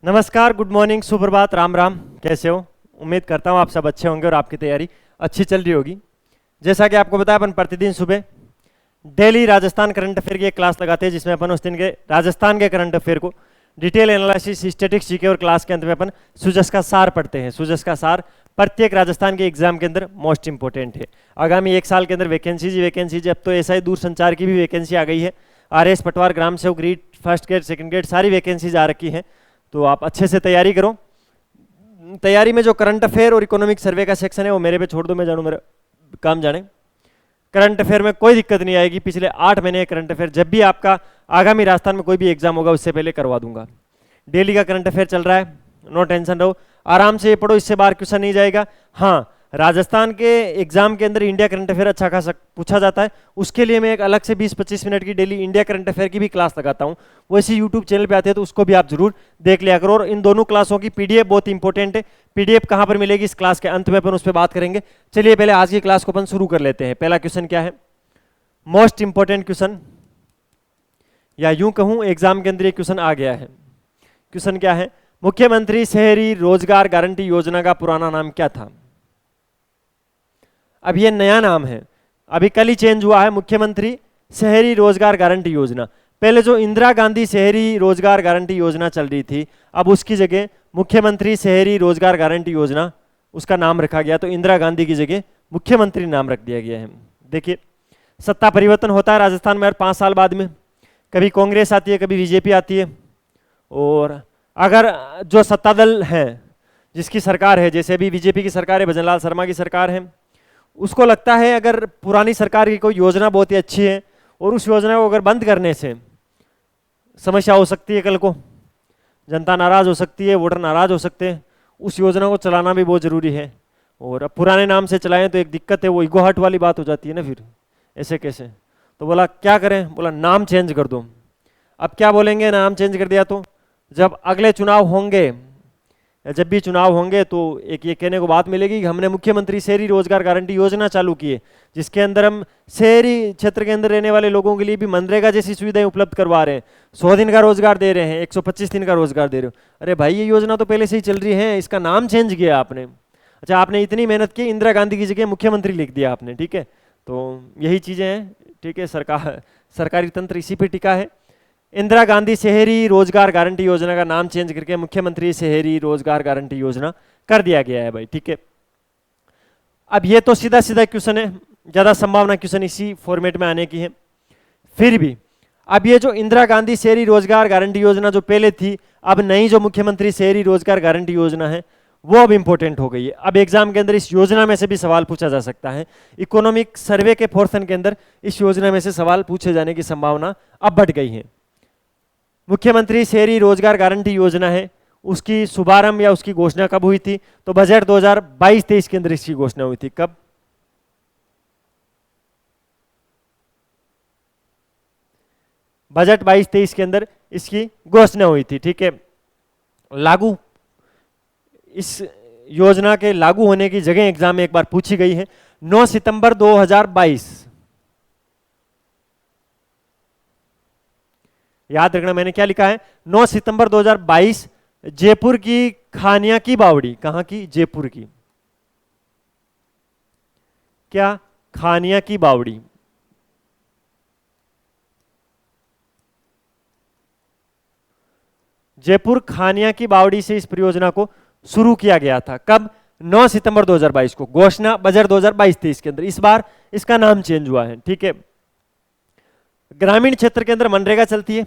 नमस्कार, good morning, सुप्रभात, राम राम। कैसे हो? उम्मीद करता हूँ आप सब अच्छे होंगे और आपकी तैयारी अच्छी चल रही होगी। जैसा कि आपको बताया, अपन प्रतिदिन सुबह डेली राजस्थान करंट अफेयर की एक क्लास लगाते हैं, जिसमें अपन उस दिन के राजस्थान के करंट अफेयर को डिटेल एनालिसिस, स्टैटिक्स जीके और क्लास के अंत में अपन सुजस का सार पढ़ते हैं। सुजस का सार प्रत्येक राजस्थान के एग्जाम के अंदर मोस्ट इंपॉर्टेंट है। आगामी एक साल के अंदर वैकेंसीज, अब तो ऐसा ही दूरसंचार की भी वैकेंसी आ गई है। आरएएस, पटवार, ग्राम सेवक, REET, first grade, second grade, सारी वैकेंसीज आ रखी हैं। तो आप अच्छे से तैयारी करो। तैयारी में जो करंट अफेयर और इकोनॉमिक सर्वे का सेक्शन है वो मेरे पे छोड़ दो, मैं जानू मेरा काम जाने। करंट अफेयर में कोई दिक्कत नहीं आएगी। पिछले 8 महीने करंट अफेयर जब भी आपका आगामी राजस्थान में कोई भी एग्जाम होगा उससे पहले करवा दूंगा। डेली का करंट अफेयर चल रहा है, नो टेंशन रहो, आराम से ये पढ़ो, इससे बाहर क्वेश्चन नहीं जाएगा। हाँ, राजस्थान के एग्जाम के अंदर इंडिया करंट अफेयर अच्छा खासा पूछा जाता है, उसके लिए मैं एक अलग से 20-25 मिनट की डेली इंडिया करंट अफेयर की भी क्लास लगाता हूँ। वो इसी यूट्यूब चैनल पे आते हैं, तो उसको भी आप जरूर देख लिया करो। और इन दोनों क्लासों की पीडीएफ बहुत इंपॉर्टेंट है। पीडीएफ कहाँ पर मिलेगी, इस क्लास के अंत में अपन उस पर बात करेंगे। चलिए पहले आज की क्लास को अपन शुरू कर लेते हैं। पहला क्वेश्चन क्या है, मोस्ट इंपॉर्टेंट क्वेश्चन, या यूं कहूं एग्जाम के अंदर ये क्वेश्चन आ गया है। क्वेश्चन क्या है, मुख्यमंत्री शहरी रोजगार गारंटी योजना का पुराना नाम क्या था? अब ये नया नाम है, अभी कल ही चेंज हुआ है, मुख्यमंत्री शहरी रोजगार गारंटी योजना। पहले जो इंदिरा गांधी शहरी रोजगार गारंटी योजना चल रही थी, अब उसकी जगह मुख्यमंत्री शहरी रोजगार गारंटी योजना उसका नाम रखा गया। तो इंदिरा गांधी की जगह मुख्यमंत्री नाम रख दिया गया है। देखिए, सत्ता परिवर्तन होता है राजस्थान में हर 5 साल बाद में। कभी कांग्रेस आती है, कभी बीजेपी आती है। और अगर जो सत्ता दल है, जिसकी सरकार है, जैसे अभी बीजेपी की सरकार है, भजनलाल शर्मा की सरकार है, उसको लगता है अगर पुरानी सरकार की कोई योजना बहुत ही अच्छी है और उस योजना को अगर बंद करने से समस्या हो सकती है, कल को जनता नाराज हो सकती है, वोटर नाराज हो सकते हैं, उस योजना को चलाना भी बहुत जरूरी है। और अब पुराने नाम से चलाएं तो एक दिक्कत है, वो ईगो हर्ट वाली बात हो जाती है ना, फिर ऐसे कैसे। तो बोला क्या करें, बोला नाम चेंज कर दो। अब क्या बोलेंगे, नाम चेंज कर दिया तो जब अगले चुनाव होंगे, जब भी चुनाव होंगे, तो एक ये कहने को बात मिलेगी कि हमने मुख्यमंत्री शहरी रोजगार गारंटी योजना चालू की है, जिसके अंदर हम शहरी क्षेत्र के अंदर रहने वाले लोगों के लिए भी मनरेगा जैसी सुविधाएं उपलब्ध करवा रहे हैं। 100 दिन का रोजगार दे रहे हैं, 125 दिन का रोजगार दे रहे हो। अरे भाई, ये योजना तो पहले से ही चल रही है, इसका नाम चेंज किया आपने। अच्छा, आपने इतनी मेहनत की, इंदिरा गांधी की जगह मुख्यमंत्री लिख दिया आपने, ठीक है। तो यही चीजें हैं, ठीक है। सरकारी तंत्र इसी पे टिका है। इंदिरा गांधी शहरी रोजगार गारंटी योजना का नाम चेंज करके मुख्यमंत्री शहरी रोजगार गारंटी योजना कर दिया गया है भाई, ठीक है। अब ये तो सीधा सीधा क्वेश्चन है, ज्यादा संभावना क्वेश्चन इसी फॉर्मेट में आने की है। फिर भी अब ये जो इंदिरा गांधी शहरी रोजगार गारंटी योजना जो पहले थी, अब नई जो मुख्यमंत्री शहरी रोजगार गारंटी योजना है, वो अब इंपॉर्टेंट हो गई है। अब एग्जाम के अंदर इस योजना में से भी सवाल पूछा जा सकता है। इकोनॉमिक सर्वे के पोर्शन के अंदर इस योजना में से सवाल पूछे जाने की संभावना अब बढ़ गई है। मुख्यमंत्री शहरी रोजगार गारंटी योजना है, उसकी शुभारंभ या उसकी घोषणा कब हुई थी? तो बजट 2022-23 के अंदर इसकी घोषणा हुई थी। कब? बजट 22-23 के अंदर इसकी घोषणा हुई थी, ठीक है। लागू, इस योजना के लागू होने की जगह एग्जाम में एक बार पूछी गई है, 9 सितंबर 2022। याद रखना, मैंने क्या लिखा है, 9 सितंबर 2022, जयपुर की खानिया की बावड़ी। कहां की? जयपुर की। क्या? खानिया की बावड़ी। जयपुर खानिया की बावड़ी से इस परियोजना को शुरू किया गया था। कब? 9 सितंबर 2022 को। घोषणा बजट 2022-23 के अंदर। इस बार इसका नाम चेंज हुआ है, ठीक है। ग्रामीण क्षेत्र के अंदर मनरेगा चलती है,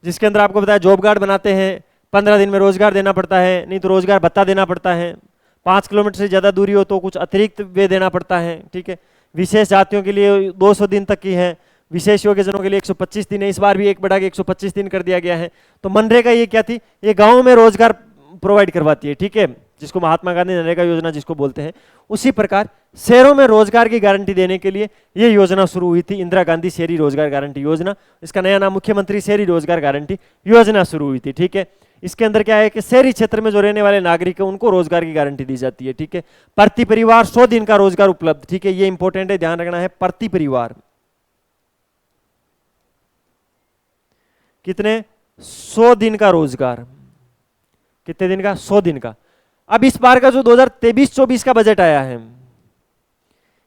जिसके अंदर आपको बताया जॉब कार्ड बनाते हैं, 15 दिन में रोजगार देना पड़ता है, नहीं तो रोजगार भत्ता देना पड़ता है। 5 किलोमीटर से ज्यादा दूरी हो तो कुछ अतिरिक्त वे देना पड़ता है, ठीक है। विशेष जातियों के लिए 200 दिन तक की है, विशेष योग्यजनों के लिए 125 दिन है। इस बार भी एक बढ़ा के 125 दिन कर दिया गया है। तो मनरेगा ये क्या थी? ये गाँव में रोजगार प्रोवाइड करवाती है, ठीक है, जिसको महात्मा गांधी नरेगा योजना जिसको बोलते हैं। उसी प्रकार शहरों में रोजगार की गारंटी देने के लिए यह योजना शुरू हुई थी, इंदिरा गांधी शहरी रोजगार गारंटी योजना। इसका नया नाम मुख्यमंत्री शहरी रोजगार गारंटी योजना शुरू हुई थी, ठीक है। इसके अंदर क्या है कि शहरी क्षेत्र में जो रहने वाले नागरिक है उनको रोजगार की गारंटी दी जाती है, ठीक है। प्रति परिवार 100 दिन का रोजगार उपलब्ध, ठीक है, ये इंपॉर्टेंट है, ध्यान रखना है। प्रति परिवार कितने? 100 दिन का रोजगार। कितने दिन का? 100 दिन का। अब इस बार का जो 2023-24 का बजट आया है,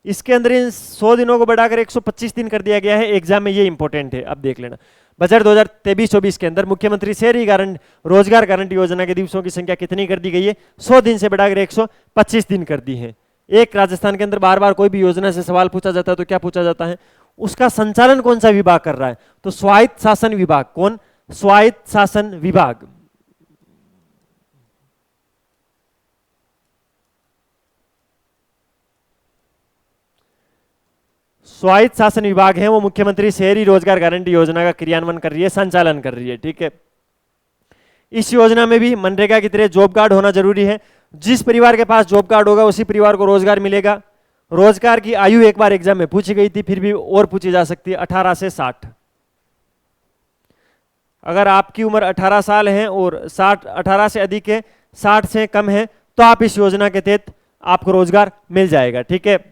इसके अंदर इन 100 दिनों को बढ़ाकर 125 दिन कर दिया गया है। एग्जाम में ये इंपॉर्टेंट है, अब देख लेना। बजट 2023-24 के अंदर मुख्यमंत्री शहरी रोजगार गारंटी योजना के दिवसों की संख्या कितनी कर दी गई है? 100 दिन से बढ़ाकर 125 दिन कर दी है। एक राजस्थान के अंदर बार बार कोई भी योजना से सवाल पूछा जाता है तो क्या पूछा जाता है? उसका संचालन कौन सा विभाग कर रहा है? तो स्वायत्त शासन विभाग। कौन? स्वायत्त शासन विभाग। स्वायत्त शासन विभाग है वो मुख्यमंत्री शहरी रोजगार गारंटी योजना का क्रियान्वयन कर रही है, संचालन कर रही है। ठीक है, इस योजना में भी मनरेगा की तरह जॉब कार्ड होना जरूरी है। जिस परिवार के पास जॉब कार्ड होगा उसी परिवार को रोजगार मिलेगा। रोजगार की आयु एक बार एग्जाम में पूछी गई थी, फिर भी और पूछी जा सकती है, 18 से 60। अगर आपकी उम्र 18 साल है और 18 से अधिक है, 60 से कम है, तो आप इस योजना के तहत आपको रोजगार मिल जाएगा। ठीक है,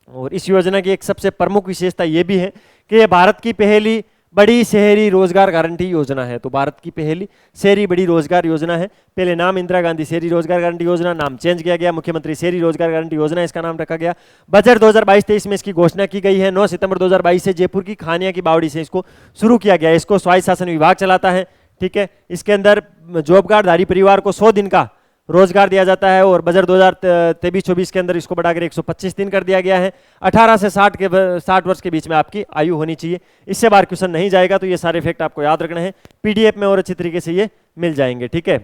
और इस योजना की एक सबसे प्रमुख विशेषता यह भी है कि यह भारत की पहली बड़ी शहरी रोजगार गारंटी योजना है। तो भारत की पहली शहरी बड़ी रोजगार योजना है। पहले नाम इंदिरा गांधी शहरी रोजगार गारंटी योजना, नाम चेंज किया गया, मुख्यमंत्री शहरी रोजगार गारंटी योजना इसका नाम रखा गया। बजट 2022-23 में इसकी घोषणा की गई है। 9 सितंबर 2022 से जयपुर की खानिया की बावड़ी से इसको शुरू किया गया। इसको स्वायत्त शासन विभाग चलाता है। ठीक है, इसके अंदर जॉब कार्डधारी परिवार को 100 दिन का रोजगार दिया जाता है और बजट 2023-24 के अंदर इसको बढ़ाकर 125 दिन कर दिया गया है। 18 से 60 वर्ष के बीच में आपकी आयु होनी चाहिए। इससे बाहर क्वेश्चन नहीं जाएगा, तो ये सारे फैक्ट आपको याद रखना है। पीडीएफ में और अच्छी तरीके से ये मिल जाएंगे। ठीक है,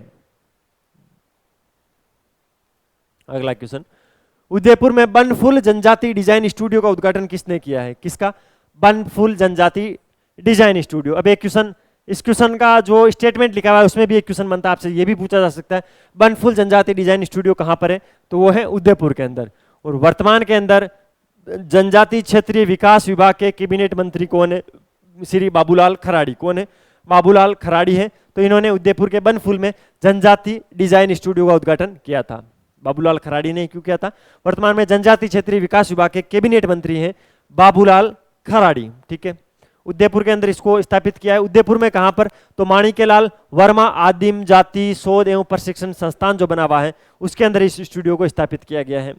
अगला क्वेश्चन, उदयपुर में बनफुल जनजाति डिजाइन स्टूडियो का उद्घाटन किसने किया है? किसका? बनफुल जनजाति डिजाइन स्टूडियो। अब एक क्वेश्चन, इस क्वेश्चन का जो स्टेटमेंट लिखा हुआ है उसमें भी एक क्वेश्चन बनता है आपसे, ये भी पूछा जा सकता है, बनफुल जनजाति डिजाइन स्टूडियो कहां पर है? तो वो है उदयपुर के अंदर। और वर्तमान के अंदर जनजाति क्षेत्रीय विकास विभाग के कैबिनेट मंत्री कौन है? श्री बाबूलाल खराड़ी। कौन है? बाबूलाल खराड़ी है। तो इन्होंने उदयपुर के बनफुल में जनजाति डिजाइन स्टूडियो का उद्घाटन किया था। बाबूलाल खराड़ी ने क्यों किया था? वर्तमान में जनजाति क्षेत्रीय विकास विभाग के कैबिनेट मंत्री हैं बाबूलाल खराड़ी। ठीक है, उदयपुर के अंदर इसको स्थापित किया है। उदयपुर में कहां पर? तो माणिक्यलाल वर्मा आदिम जाति शोध एवं प्रशिक्षण संस्थान जो बना हुआ है उसके अंदर इस स्टूडियो को स्थापित किया गया है।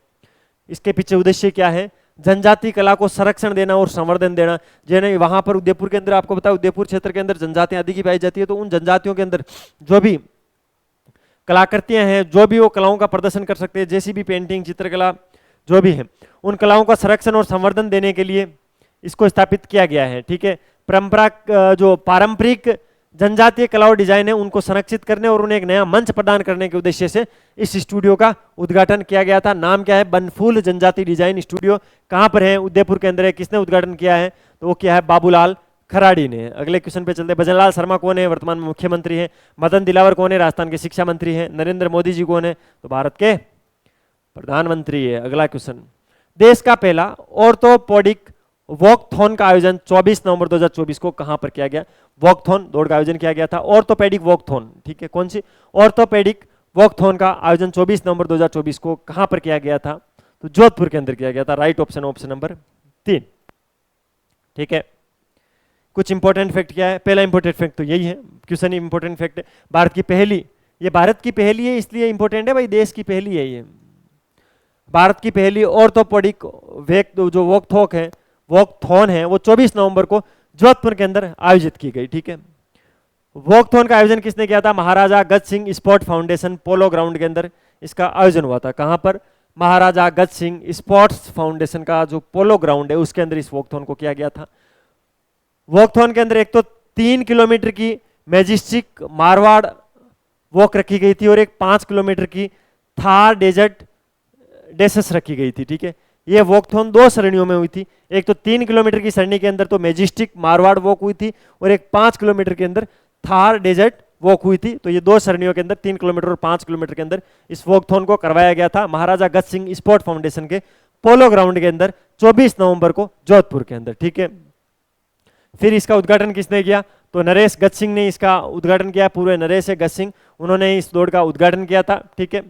इसके पीछे उद्देश्य क्या है? जनजाति कला को संरक्षण देना और संवर्धन देना। जैसे वहां पर उदयपुर के अंदर आपको पता है, उदयपुर क्षेत्र के अंदर जनजातियां आदि की पाई जाती है, तो उन जनजातियों के अंदर जो भी कलाकृतियां हैं, जो भी वो कलाओं का प्रदर्शन कर सकते हैं, जैसी भी पेंटिंग, चित्रकला जो भी है, उन कलाओं का संरक्षण और संवर्धन देने के लिए इसको स्थापित किया गया है। ठीक है, जो पारंपरिक जनजातीय कला और डिजाइन है उनको संरक्षित करने और उन्हें एक नया मंच प्रदान करने के उद्देश्य से इस स्टूडियो का उद्घाटन किया गया था। नाम क्या है? बनफुल जनजाति डिजाइन स्टूडियो। कहां पर है? उदयपुर के अंदर है। किसने उद्घाटन किया है? तो वो क्या है? बाबूलाल खराड़ी ने। अगले क्वेश्चन पे चलते हैं। भजनलाल शर्मा कौन है? वर्तमान में मुख्यमंत्री है। मदन दिलावर कौन है? राजस्थान के शिक्षा मंत्री है। नरेंद्र मोदी जी कौन है? तो भारत के प्रधानमंत्री है। अगला क्वेश्चन, देश का पहला ऑर्थोपेडिक वॉकथॉन का आयोजन 24 नवंबर 2024 को कहां पर किया गया? वॉकथॉन दौड़ का आयोजन किया गया था, ऑर्थोपेडिक वॉकथॉन। ठीक है, कौन सी? ऑर्थोपेडिक वॉकथॉन का आयोजन 24 नवंबर 2024 को कहां पर किया गया था? तो जोधपुर के अंदर किया गया था। Right option, option number 3। ठीक है, कुछ इंपॉर्टेंट फैक्ट क्या है? पहला इंपॉर्टेंट फैक्ट तो यही है, क्वेश्चन इंपॉर्टेंट फैक्ट है, भारत की पहली, ये भारत की पहली है इसलिए इंपॉर्टेंट है भाई, देश की पहली है ये। भारत की पहली ऑर्थोपेडिक जो वॉकथॉन है वो 24 नवंबर को जोधपुर के अंदर आयोजित की गई। ठीक है, वॉकथॉन का आयोजन किसने किया था? Maharaja Agast Singh sport foundation polo ground के अंदर इसका आयोजन हुआ था। कहां पर? महाराजा अगस्त सिंह स्पोर्ट्स फाउंडेशन का जो पोलो ग्राउंड है उसके अंदर इस वॉकथॉन को किया गया था। वॉकथॉन के अंदर एक तो 3 किलोमीटर की मैजेस्टिक मारवाड़ वॉक रखी गई थी और एक 5 किलोमीटर की थार डेजर्ट डेसेस रखी गई थी। ठीक है, ये वॉकथॉन 2 श्रेणियों में हुई थी। एक तो 3 किलोमीटर की श्रेणी के अंदर तो मैजेस्टिक मारवाड़ वॉक हुई थी और एक 5 किलोमीटर के अंदर थार डेजर्ट वॉक हुई थी। तो ये 2 श्रेणियों के अंदर 3 किलोमीटर और 5 किलोमीटर के अंदर इस वॉकथॉन को करवाया गया था महाराजा अगस्त सिंह स्पोर्ट फाउंडेशन के पोलो ग्राउंड के अंदर 24 नवंबर को जोधपुर के अंदर। ठीक है, फिर इसका उद्घाटन किसने किया? तो नरेश गज सिंह ने इसका उद्घाटन किया। पूरे नरेश गज सिंह, उन्होंने इस दौड़ का उद्घाटन किया था। ठीक है,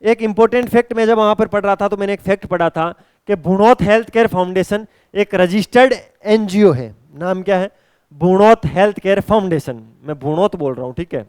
एक इंपॉर्टेंट फैक्ट मैं जब वहां पर पढ़ रहा था तो मैंने एक फैक्ट पढ़ा था कि भूणोत हेल्थ केयर फाउंडेशन एक रजिस्टर्ड एनजीओ है। नाम क्या है? भूणोत हेल्थ केयर फाउंडेशन। मैं भूणोत बोल रहा हूं। ठीक है,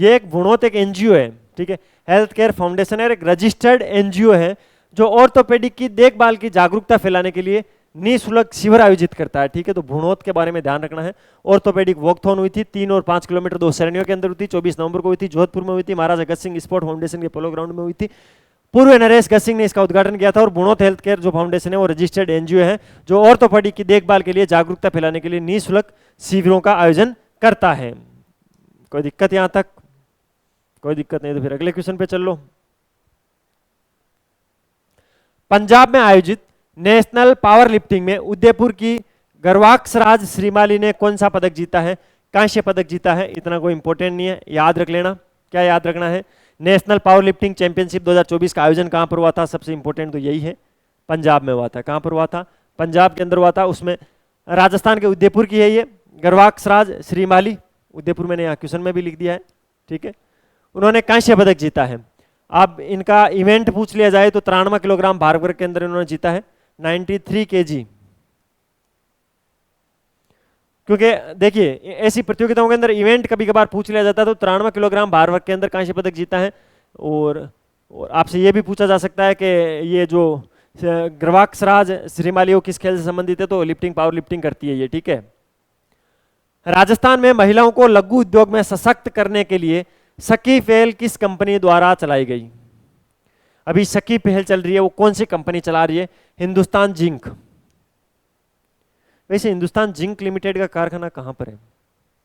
ये एक भुणोत एक एनजीओ है, ठीक है, हेल्थ केयर फाउंडेशन है, एक रजिस्टर्ड एनजीओ है जो ऑर्थोपेडिक की देखभाल की जागरूकता फैलाने के लिए निःशुल्क शिविर आयोजित करता है, ठीक है। तो भुणोत के बारे में ध्यान रखना है। ऑर्थोपेडिक वॉकथॉन हुई थी 3 और 5 किलोमीटर 2 श्रेणियों के अंदर हुई थी, 24 नवंबर को हुई थी, जोधपुर में हुई थी, महाराजा अगस्त सिंह स्पोर्ट फाउंडेशन के पोलो ग्राउंड में हुई थी। पूर्व नरेश गज सिंह ने इसका उद्घाटन किया था। और भुणोत हेल्थ केयर जो फाउंडेशन है वो रजिस्टर्ड एनजीओ है जो ऑर्थोपेडिक की देखभाल के लिए जागरूकता फैलाने के लिए निःशुल्क शिविरों का आयोजन करता है। कोई दिक्कत यहां तक? कोई दिक्कत नहीं तो फिर अगले क्वेश्चन पे चल लो। पंजाब में आयोजित नेशनल पावर लिफ्टिंग में उदयपुर की गर्वाक्षराज श्रीमाली ने कौन सा पदक जीता है? कांस्य पदक जीता है। इतना कोई इंपॉर्टेंट नहीं है, याद रख लेना। क्या याद रखना है? नेशनल पावर लिफ्टिंग चैंपियनशिप 2024 का आयोजन कहां पर हुआ था? सबसे इंपॉर्टेंट तो यही है, पंजाब में हुआ था। कहां पर हुआ था? पंजाब के अंदर हुआ था। उसमें राजस्थान के उदयपुर की है ये गर्वाक्षराज श्रीमाली, उदयपुर मैंने यहाँ क्वेश्चन में भी लिख दिया है, ठीक है। उन्होंने कांस्य पदक जीता है। अब इनका इवेंट पूछ लिया जाए तो 93 किलोग्राम भार वर्ग के अंदर इन्होंने जीता है, 93 kg। क्योंकि देखिए ऐसी प्रतियोगिताओं के अंदर इवेंट कभी कभार पूछ लिया जाता है, तो 93 किलोग्राम भार वर्ग के अंदर कांस्य पदक जीता है। और आपसे ये भी पूछा जा सकता है कि ये जो गर्वाक्षराज श्रीमाली वो किस खेल से संबंधित है? तो लिफ्टिंग, पावर लिफ्टिंग करती है ये, ठीक है। राजस्थान में महिलाओं को लघु उद्योग में सशक्त करने के लिए सखी पहल किस कंपनी द्वारा चलाई गई? अभी सखी पहल चल रही है, वो कौन सी कंपनी चला रही है? हिंदुस्तान जिंक। वैसे हिंदुस्तान जिंक लिमिटेड का कारखाना कहां पर है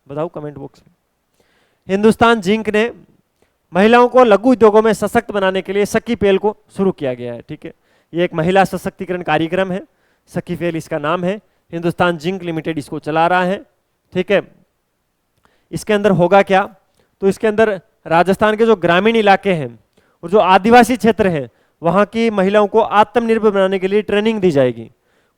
बताओ कमेंट बॉक्स में। हिंदुस्तान जिंक ने महिलाओं को लघु उद्योगों में सशक्त बनाने के लिए सखी पहल को शुरू किया गया है, ठीक है। ये एक महिला सशक्तिकरण कार्यक्रम है, सखी पहल इसका नाम है। हिंदुस्तान जिंक लिमिटेड इसको चला रहा है, ठीक है। इसके अंदर होगा क्या? तो इसके अंदर राजस्थान के जो ग्रामीण इलाके हैं और जो आदिवासी क्षेत्र हैं वहां की महिलाओं को आत्मनिर्भर बनाने के लिए ट्रेनिंग दी जाएगी।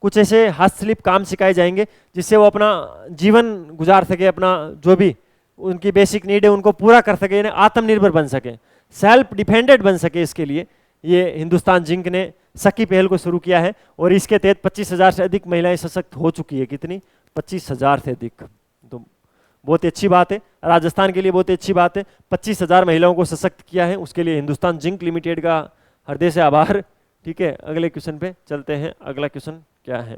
कुछ ऐसे हस्तशिल्प काम सिखाए जाएंगे जिससे वो अपना जीवन गुजार सके, अपना जो भी उनकी बेसिक नीड है उनको पूरा कर सके, यानी आत्मनिर्भर बन सके, सेल्फ डिपेंडेंट बन सके। इसके लिए ये हिंदुस्तान जिंक ने सखी पहल को शुरू किया है और इसके तहत 25,000 से अधिक महिलाएं सशक्त हो चुकी है। कितनी? 25,000 से अधिक। तो बहुत ही अच्छी बात है, राजस्थान के लिए बहुत ही अच्छी बात है। 25,000 महिलाओं को सशक्त किया है, उसके लिए हिंदुस्तान जिंक लिमिटेड का हृदय से आभार, ठीक है। अगले क्वेश्चन पे चलते हैं। अगला क्वेश्चन क्या है?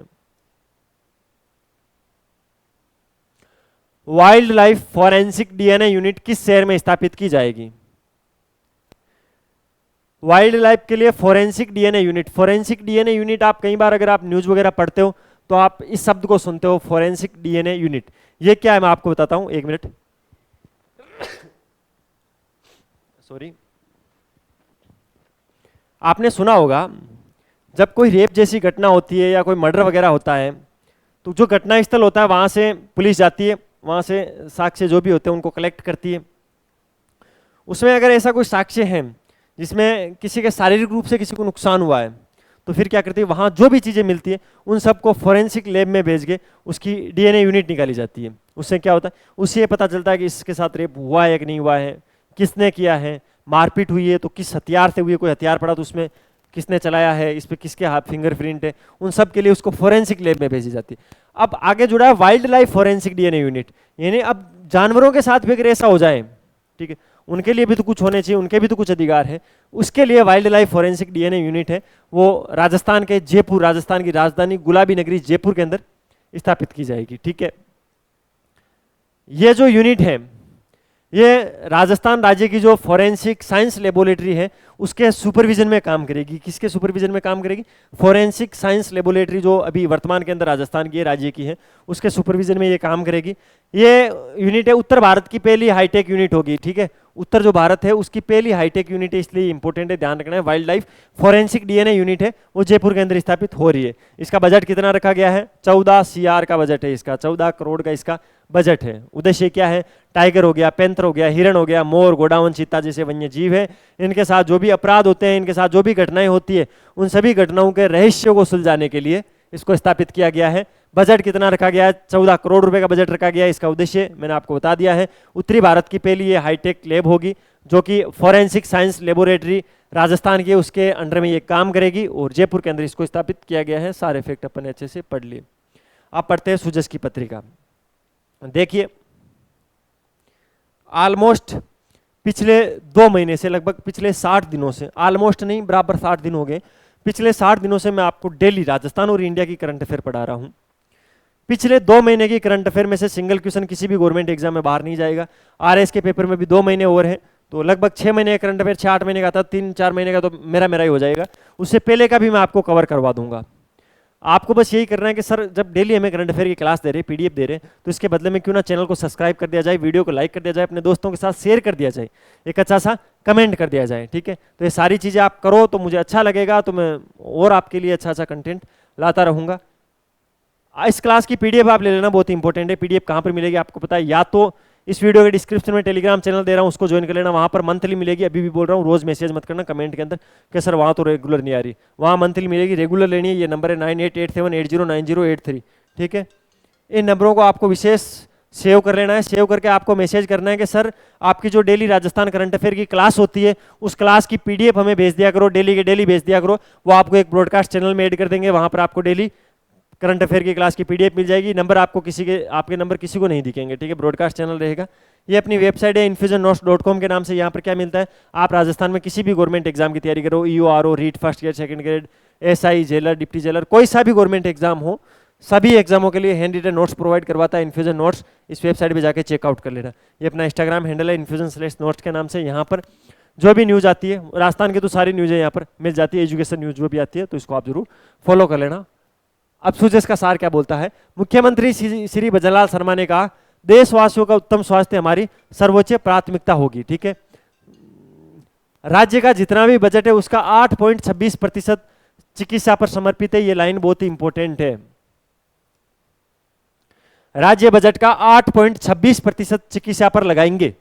Wild life forensic DNA unit किस शहर में स्थापित की जाएगी? वाइल्ड लाइफ के लिए forensic DNA unit, forensic DNA unit आप कई बार अगर आप न्यूज वगैरह पढ़ते हो तो आप इस शब्द को सुनते हो, फॉरेंसिक डीएनए यूनिट। ये क्या है मैं आपको बताता हूं, एक मिनट सॉरी। आपने सुना होगा जब कोई रेप जैसी घटना होती है या कोई मर्डर वगैरह होता है तो जो घटना स्थल होता है वहां से पुलिस जाती है, वहां से साक्ष्य जो भी होते हैं उनको कलेक्ट करती है। उसमें अगर ऐसा कोई साक्ष्य है जिसमें किसी के शारीरिक रूप से किसी को नुकसान हुआ है तो फिर क्या करती है, वहां जो भी चीजें मिलती है उन सबको फॉरेंसिक लैब में भेज के उसकी डीएनए यूनिट निकाली जाती है। उससे क्या होता है, उससे पता चलता है कि इसके साथ रेप हुआ है कि नहीं हुआ है, किसने किया है, मारपीट हुई है तो किस हथियार से हुई है, कोई हथियार पड़ा तो उसमें किसने चलाया है, इस पे किसके हाथ फिंगरप्रिंट है, उन सब के लिए उसको फॉरेंसिक लैब में भेजी जाती है। अब आगे जुड़ा है wild life forensic DNA unit, यानी अब जानवरों के साथ भी अगर ऐसा हो जाए, ठीक है, उनके लिए भी तो कुछ होने चाहिए, उनके भी तो कुछ अधिकार है। उसके लिए wild life forensic DNA unit है, वो राजस्थान के जयपुर, राजस्थान की राजधानी गुलाबी नगरी जयपुर के अंदर स्थापित की जाएगी, ठीक है। ये जो यूनिट है ये राजस्थान राज्य की जो फॉरेंसिक साइंस लेबोरेटरी है उसके सुपरविजन में काम करेगी। किसके सुपरविजन में काम करेगी? फॉरेंसिक साइंस लेबोरेटरी जो अभी वर्तमान के अंदर राजस्थान की राज्य की है उसके सुपरविजन में ये काम करेगी। ये यूनिट है उत्तर भारत की पहली हाईटेक यूनिट होगी, ठीक है। उत्तर जो भारत है उसकी पहली हाईटेक यूनिट है, इसलिए इंपॉर्टेंट है, ध्यान रखना है। Wild life forensic DNA unit है वो जयपुर के अंदर स्थापित हो रही है। इसका बजट कितना रखा गया है? 14 CR का बजट है इसका, 14 करोड़ का इसका बजट है। उद्देश्य क्या है? टाइगर हो गया, पैंथर हो गया, हिरण हो गया, मोर, गोडावन, चीता जैसे वन्य जीव है, इनके साथ जो भी अपराध होते हैं, इनके साथ जो भी घटनाएं होती है उन सभी घटनाओं के रहस्य को सुलझाने के लिए इसको स्थापित किया गया है। बजट कितना रखा गया है? 14 करोड़ रुपए का बजट रखा गया है। इसका उद्देश्य मैंने आपको बता दिया है, उत्तरी भारत की पहली ये हाईटेक लैब होगी जो कि फॉरेंसिक साइंस लेबोरेटरी राजस्थान की उसके अंडर में ये काम करेगी और जयपुर के अंदर इसको स्थापित किया गया है। सारे फैक्ट अपन अच्छे से पढ़ लिए। आप पढ़ते हैं सुजस की पत्रिका, देखिए ऑलमोस्ट पिछले 2 महीने से, लगभग पिछले 60 दिनों से, ऑलमोस्ट नहीं बराबर 60 दिन हो गए, पिछले 60 दिनों से मैं आपको डेली राजस्थान और इंडिया की करंट अफेयर पढ़ा रहा हूँ। पिछले 2 महीने की करंट अफेयर में से सिंगल क्वेश्चन किसी भी गवर्नमेंट एग्जाम में बाहर नहीं जाएगा। आरएस के पेपर में भी 2 महीने और हैं, तो लगभग 6 महीने का करंट अफेयर, 6-8 महीने का था, 3-4 महीने का तो मेरा ही हो जाएगा। उससे पहले का भी मैं आपको कवर करवा दूंगा। आपको बस यही करना है कि सर जब डेली हमें करंट अफेयर की क्लास दे रहे हैं, पीडीएफ दे रहे हैं, तो इसके बदले में क्यों ना चैनल को सब्सक्राइब कर दिया जाए, वीडियो को लाइक कर दिया जाए, अपने दोस्तों के साथ शेयर कर दिया जाए, एक अच्छा सा कमेंट कर दिया जाए, ठीक है। तो ये सारी चीज़ें आप करो तो मुझे अच्छा लगेगा, तो मैं और आपके लिए अच्छा अच्छा कंटेंट लाता रहूँगा। इस क्लास की पीडीएफ आप ले लेना, बहुत इंपॉर्टेंट है। पीडीएफ कहाँ पर मिलेगी आपको पता है, या तो इस वीडियो के डिस्क्रिप्शन में टेलीग्राम चैनल दे रहा हूँ, उसको ज्वाइन कर लेना, वहाँ पर मंथली मिलेगी। अभी भी बोल रहा हूँ, रोज मैसेज मत करना कमेंट के अंदर कि सर वहाँ तो रेगुलर नहीं आ रही, वहाँ मंथली मिलेगी। रेगुलर लेनी है, ये नंबर है 9887809083, ठीक है। इन नंबरों को आपको विशेष सेव कर लेना है। सेव करके आपको मैसेज करना है कि सर आपकी जो डेली राजस्थान करंट अफेयर की क्लास होती है, उस क्लास की पीडीएफ हमें भेज दिया करो, डेली के डेली भेज दिया करो। वो आपको एक ब्रॉडकास्ट चैनल में ऐड कर देंगे, वहाँ पर आपको डेली करंट अफेयर की क्लास की पीडीएफ मिल जाएगी। नंबर आपको आपके नंबर किसी को नहीं दिखेंगे, ठीक है, ब्रॉडकास्ट चैनल रहेगा। ये अपनी वेबसाइट है infusionnotes.com के नाम से। यहाँ पर क्या मिलता है, आप राजस्थान में किसी भी गवर्नमेंट एग्जाम की तैयारी करो, EO, RO, REET, first grade, second grade, SI, jailer, deputy jailer, कोई सा भी गवर्नमेंट एग्जाम हो, सभी एग्जामों के लिए हैंड रिटन नोट्स प्रोवाइड करवाता है इन्फ्यूजन नोट्स। इस वेबसाइट पे जाके चेकआउट कर लेना। ये अपना इंस्टाग्राम हैंडल है infusion/notes के नाम से। यहाँ पर जो भी न्यूज़ आती है, राजस्थान की तो सारी न्यूज़ें यहाँ पर मिल जाती है, एजुकेशन न्यूज़ जो भी आती है, तो इसको आप जरूर फॉलो कर लेना। अब सूझे इसका सार क्या बोलता है। मुख्यमंत्री श्री भजनलाल शर्मा ने कहा, देशवासियों का उत्तम स्वास्थ्य हमारी सर्वोच्च प्राथमिकता होगी, ठीक है। राज्य का जितना भी बजट है उसका 8.26% चिकित्सा पर समर्पित है। ये लाइन बहुत ही इंपॉर्टेंट है। राज्य बजट का 8.26% चिकित्सा पर लगाएंगे,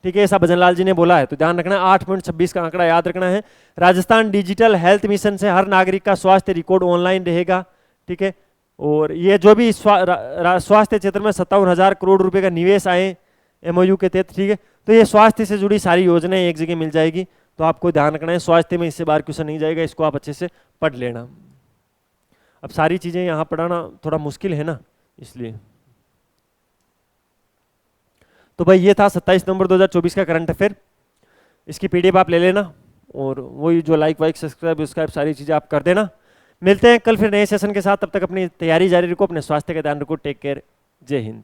ठीक है, ऐसा भजनलाल जी ने बोला है। तो ध्यान रखना, 8.26 का आंकड़ा याद रखना है। राजस्थान डिजिटल हेल्थ मिशन से हर नागरिक का स्वास्थ्य रिकॉर्ड ऑनलाइन रहेगा, ठीक है। और ये जो भी स्वास्थ्य क्षेत्र में 57,000 करोड़ रुपए का निवेश आए एमओयू के तहत, ठीक है, तो ये स्वास्थ्य से जुड़ी सारी योजनाएं एक जगह मिल जाएगी। तो आपको ध्यान रखना है, स्वास्थ्य में इससे बार क्वेश्चन नहीं जाएगा, इसको आप अच्छे से पढ़ लेना। अब सारी चीजें यहाँ पढ़ाना थोड़ा मुश्किल है ना, इसलिए। तो भाई ये था 27 नवंबर 2024 का करंट अफेयर। इसकी पीडीएफ आप ले लेना, और वही जो लाइक वाइक सब्सक्राइब सारी चीजें आप कर देना। मिलते हैं कल फिर नए सेशन के साथ, तब तक अपनी तैयारी जारी रखो, अपने स्वास्थ्य का ध्यान रखो। टेक केयर, जय हिंद।